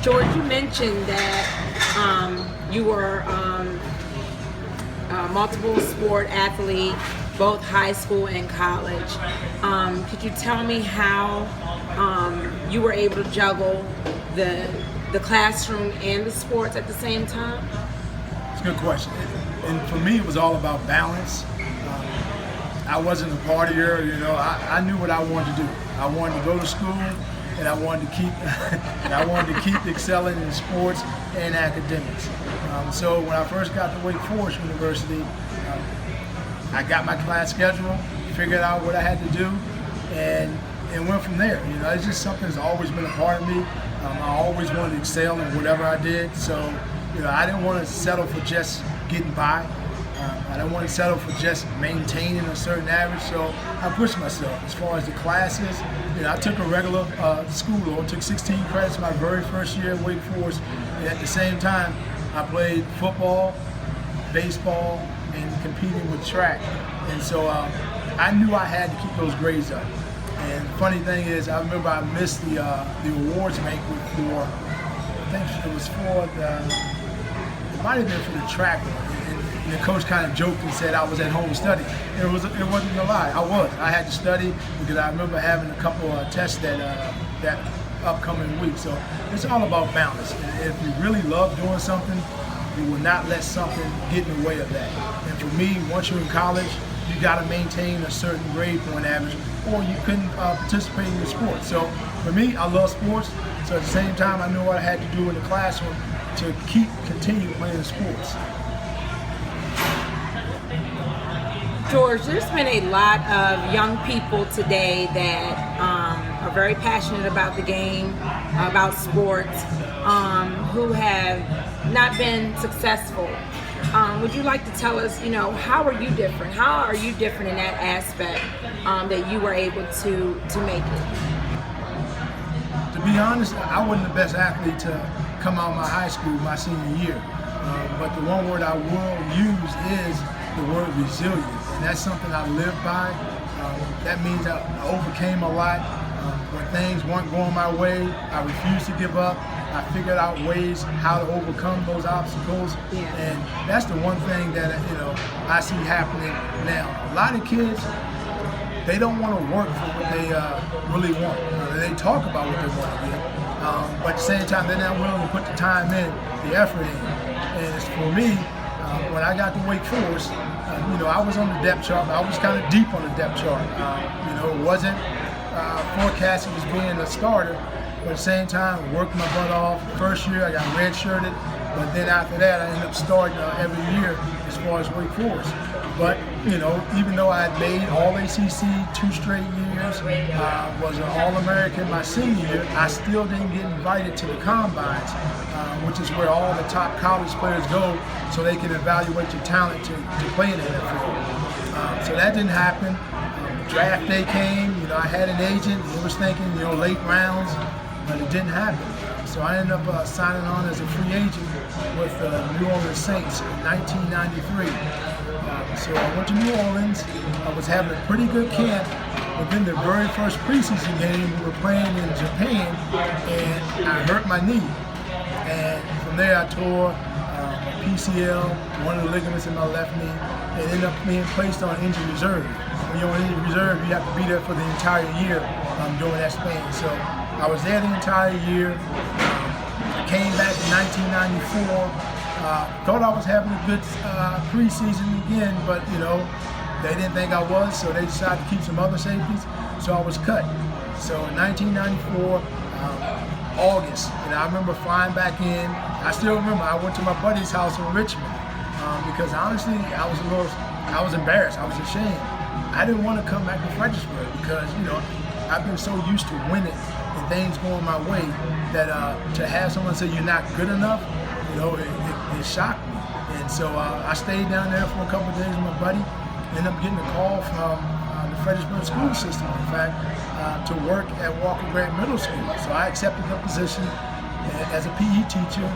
George, you mentioned that you were a multiple sport athlete, both high school and college. Could you tell me how you were able to juggle the classroom and the sports at the same time? It's a good question. And for me, it was all about balance. I wasn't a partier, I knew what I wanted to do. I wanted to go to school, and I wanted to keep excelling in sports and academics. So when I first got to Wake Forest University, I got my class schedule, figured out what I had to do, and went from there. It's just something that's always been a part of me. I always wanted to excel in whatever I did. So, I didn't want to settle for just getting by. I didn't want to settle for just maintaining a certain average, so I pushed myself. As far as the classes, I took a regular school load, took 16 credits my very first year at Wake Forest, and at the same time, I played football, baseball, and competing with track. And so I knew I had to keep those grades up. And the funny thing is, I remember I missed the awards banquet for, I think it was for it might have been for the track one. And the coach kind of joked and said I was at home studying. It wasn't a lie. I had to study because I remember having a couple of tests that upcoming week. So it's all about balance. And if you really love doing something, you will not let something get in the way of that. And for me, once you're in college, you got to maintain a certain grade point average, or you couldn't participate in the sport. So for me, I love sports. So at the same time, I knew what I had to do in the classroom to continue playing sports. George, there's been a lot of young people today that are very passionate about the game, about sports, who have not been successful. Would you like to tell us, how are you different? How are you different in that aspect that you were able to make it? To be honest, I wasn't the best athlete to come out of my high school my senior year. But the one word I will use is the word resilient. And that's something I live by. That means I overcame a lot. When things weren't going my way, I refused to give up. I figured out ways how to overcome those obstacles. Yeah. And that's the one thing that I see happening now. A lot of kids, they don't want to work for what they really want. They talk about what they want to get. But at the same time, they're not willing to put the time in, the effort in. And as for me, when I got to Wake Forest, I was on the depth chart. I was kind of deep on the depth chart. It wasn't forecasted as being a starter, but at the same time, I worked my butt off. First year, I got redshirted, but then after that, I ended up starting every year as far as Wake Forest. But, even though I had made All-ACC 2 straight years, was an All-American my senior year, I still didn't get invited to the combines, which is where all the top college players go so they can evaluate your talent to play in the NFL. So that didn't happen. Draft day came, I had an agent, he was thinking, late rounds, but it didn't happen. So I ended up signing on as a free agent with the New Orleans Saints in 1993. So I went to New Orleans. I was having a pretty good camp, but then the very first preseason game, we were playing in Japan, and I hurt my knee. And from there, I tore my PCL, one of the ligaments in my left knee, and ended up being placed on injury reserve. When you're on injury reserve, you have to be there for the entire year during that span. So I was there the entire year. I came back in 1994. Thought I was having a good preseason again, but they didn't think I was, so they decided to keep some other safeties. So I was cut. So in 1994, August, I remember flying back in. I still remember I went to my buddy's house in Richmond because honestly, I was embarrassed. I was ashamed. I didn't want to come back to Fredericksburg because I've been so used to winning and things going my way that to have someone say you're not good enough, it shocked me. And so I stayed down there for a couple of days with my buddy. Ended up getting a call from the Fredericksburg school system, in fact, to work at Walker Grant Middle School. So I accepted the position as a PE teacher,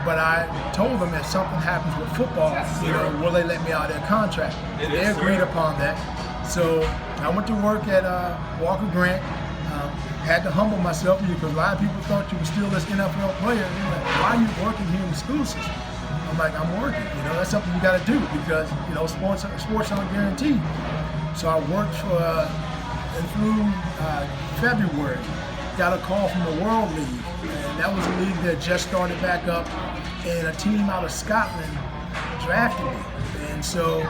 but I told them if something happens with football, will they let me out of their contract? They agreed upon that. So I went to work at Walker Grant. had to humble myself because a lot of people thought you were still this NFL player. And they're like, why are you working here in the school system? I'm like, I'm working. That's something you got to do because sports aren't guaranteed. So I worked and through February, got a call from the World League, and that was a league that just started back up, and a team out of Scotland drafted me. And so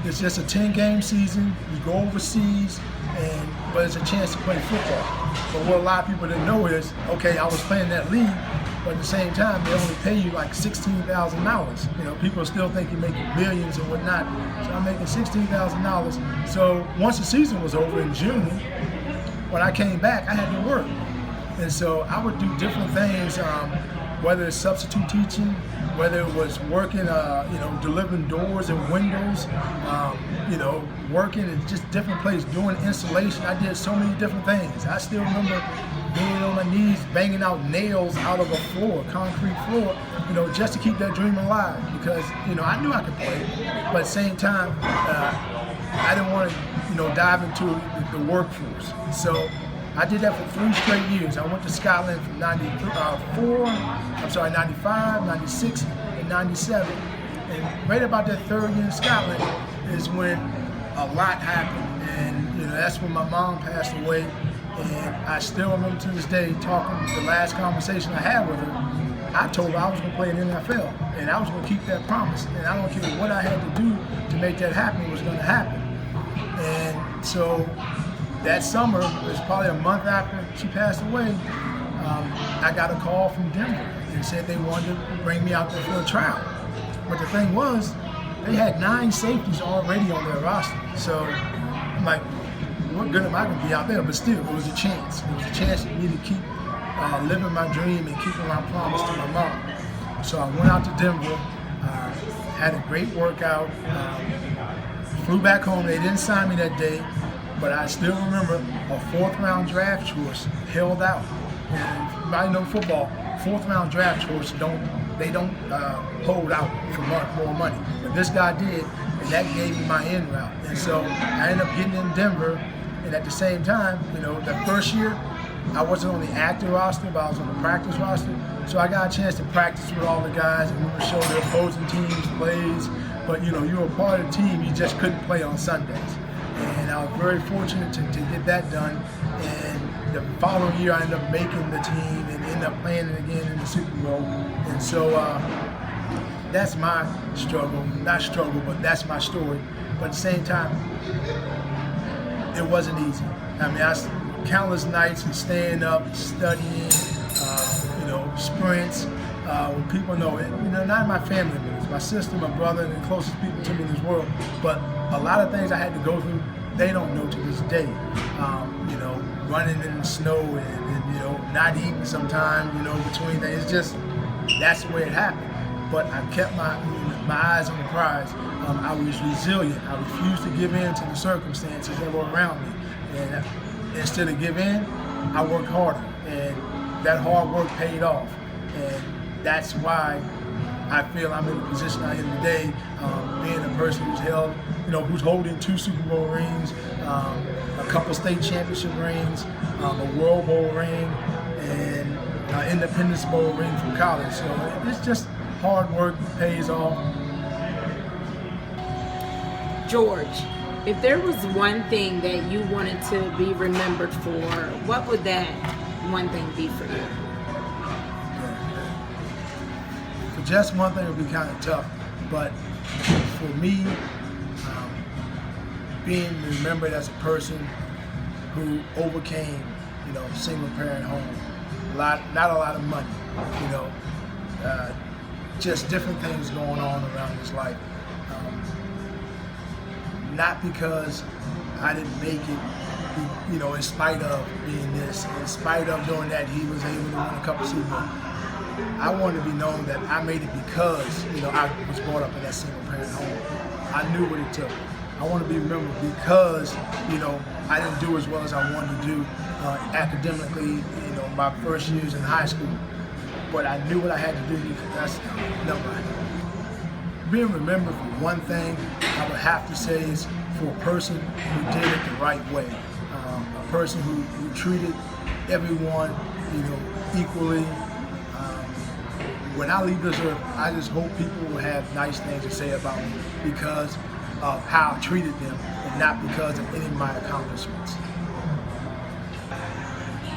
it's just a 10-game season. You go overseas, but it's a chance to play football. But what a lot of people didn't know is, okay, I was playing that league, but at the same time, they only pay you like $16,000. People still think you're making millions and whatnot. So I'm making $16,000. So once the season was over in June, when I came back, I had to work. And so I would do different things, whether it's substitute teaching, whether it was working, delivering doors and windows, working in just different places, doing installation. I did so many different things. I still remember being on my knees, banging out nails out of a concrete floor, just to keep that dream alive because, I knew I could play, but at the same time, I didn't want to, dive into the workforce. So I did that for 3 straight years. I went to Scotland from 95, 96, and 97. And right about that 3rd year in Scotland is when a lot happened. And that's when my mom passed away. And I still remember to this day talking, the last conversation I had with her, I told her I was going to play in the NFL. And I was going to keep that promise. And I don't care what I had to do to make that happen, it was going to happen. And so that summer, it was probably a month after she passed away, I got a call from Denver and said they wanted to bring me out there for a trial. But the thing was, they had 9 safeties already on their roster. So I'm like, what good am I going to be out there? But still, it was a chance. It was a chance for me to keep living my dream and keeping my promise to my mom. So I went out to Denver, had a great workout, flew back home. They didn't sign me that day. But I still remember a 4th-round draft choice held out. And I know football, 4th-round draft choice don't hold out for more money. But this guy did, and that gave me my in route. And so I ended up getting in Denver. And at the same time, the first year, I wasn't on the active roster, but I was on the practice roster. So I got a chance to practice with all the guys and we would show the opposing teams plays. But you were a part of the team, you just couldn't play on Sundays. And I was very fortunate to get that done. And the following year, I ended up making the team and ended up playing it again in the Super Bowl. And so that's my struggle. Not struggle, but that's my story. But at the same time, it wasn't easy. I mean, countless nights of staying up, studying, sprints. When people know it, not my family members, my sister, my brother, and the closest people to me in this world. But a lot of things I had to go through, they don't know to this day. Running in the snow and not eating sometimes, between things. It's just, that's the way it happened. But I kept my eyes on the prize. I was resilient. I refused to give in to the circumstances that were around me. And instead of give in, I worked harder. And that hard work paid off. And that's why I feel I'm in the position I am today, being a person who's holding 2 Super Bowl rings, a couple state championship rings, a World Bowl ring, and an Independence Bowl ring from college. So it's just hard work pays off. George, if there was one thing that you wanted to be remembered for, what would that one thing be for you? For just one thing, it would be kind of tough, but for me, being remembered as a person who overcame, single parent home, not a lot of money, just different things going on around his life. Not because I didn't make it, in spite of being this, in spite of doing that, he was able to win a couple Super Bowls. I want to be known that I made it because, I was brought up in that single parent home. I knew what it took. I want to be remembered because, I didn't do as well as I wanted to do academically, my first years in high school. But I knew what I had to do because that's number one. Being remembered for one thing, I would have to say is for a person who did it the right way. A person who treated everyone, equally. When I leave this earth, I just hope people will have nice things to say about me because of how I treated them and not because of any of my accomplishments.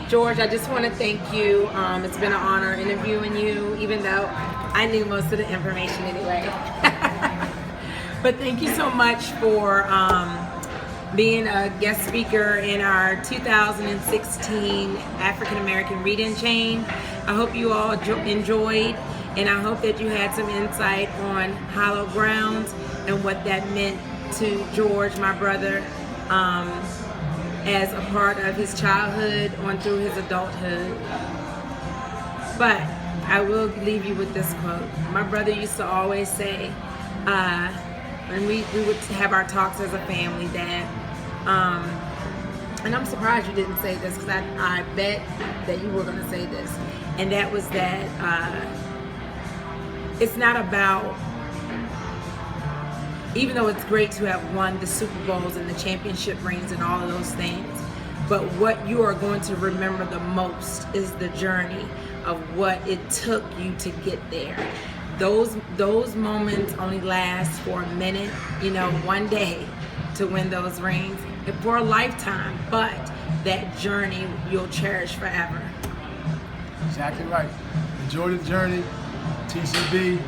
George, I just want to thank you. It's been an honor interviewing you, even though I knew most of the information anyway. But thank you so much for being a guest speaker in our 2016 African American Read-In Chain. I hope you all enjoyed, and I hope that you had some insight on Hollow Grounds and what that meant to George, my brother, as a part of his childhood on through his adulthood. But I will leave you with this quote. My brother used to always say, when we would have our talks as a family, that, and I'm surprised you didn't say this because I bet that you were going to say this, and that was that it's not about, even though it's great to have won the Super Bowls and the championship rings and all of those things, but what you are going to remember the most is the journey of what it took you to get there. Those moments only last for a minute, one day to win those rings, and for a lifetime, but that journey you'll cherish forever. Exactly right. Enjoy the journey, TCB.